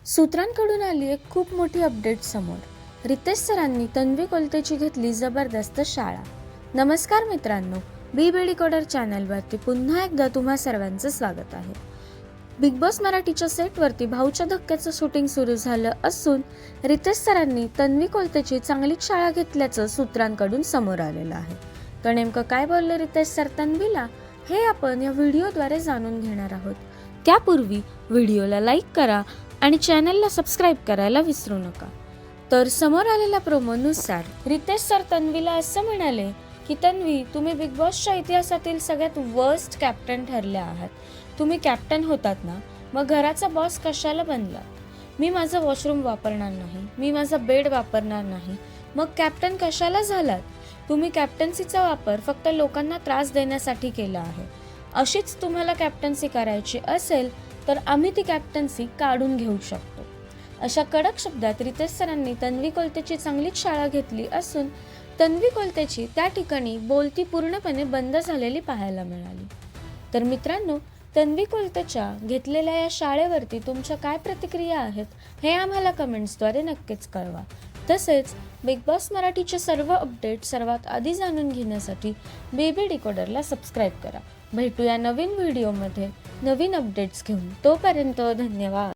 सूत्रांकडून आली एक खूप मोठी अपडेट समोर. रितेश सरांनी तन्वी कोलतेची घेतली जबरदस्त शाळा. नमस्कार मित्रांनो, बी डिकोडर चॅनलवरती पुन्हा एकदा तुम्हा सर्वांचं स्वागत आहे. बिग बॉस मराठीच्या सेटवरती भाऊच्या धक्क्याचं शूटिंग सुरू झालं असून रितेश सरांनी तन्वी कोलतेची चांगलीच शाळा घेतल्याचं सूत्रांकडून समोर आलेलं आहे. तर नेमकं काय बोलले रितेश सर तन्वीला हे आपण या व्हिडिओद्वारे जाणून घेणार आहोत. त्यापूर्वी व्हिडिओला लाईक करा आणि चॅनलला सबस्क्राईब करायला विसरू नका. तर समोर आलेल्या प्रोमोनुसार रितेश सर तन्वीला असं म्हणाले की तन्वी, तुम्ही बिग बॉसच्या इतिहासातील सगळ्यात वर्स्ट कॅप्टन ठरल्या आहात. तुम्ही कॅप्टन होतात ना, मग घराचा बॉस कशाला बनलात? मी माझं वॉशरूम वापरणार नाही, मी माझा बेड वापरणार नाही, मग कॅप्टन कशाला झालात? तुम्ही कॅप्टन्सीचा वापर फक्त लोकांना त्रास देण्यासाठी केला आहे. अशीच तुम्हाला कॅप्टन्सी करायची असेल तर आम्ही ती कॅप्टन्सी काढून घेऊ शकतो. अशा कडक शब्दात रितेश सरांनी तन्वी कोलतेची चांगलीच शाळा घेतली असून तन्वी कोलतेची त्या ठिकाणी बोलती पूर्णपणे बंद झालेली पाहायला मिळाली. तर मित्रांनो, तन्वी कोलतेच्या घेतलेल्या या शाळेवरती तुमच्या काय प्रतिक्रिया आहेत हे आम्हाला कमेंट्सद्वारे नक्कीच कळवा. तसेच बिग बॉस मराठीचे सर्व अपडेट सर्वात आधी जाणून घेण्यासाठी बी डिकोडरला सबस्क्राईब करा. भेटूया नवीन व्हिडिओमध्ये नवीन अपडेट्स घेऊन. तोपर्यंत धन्यवाद.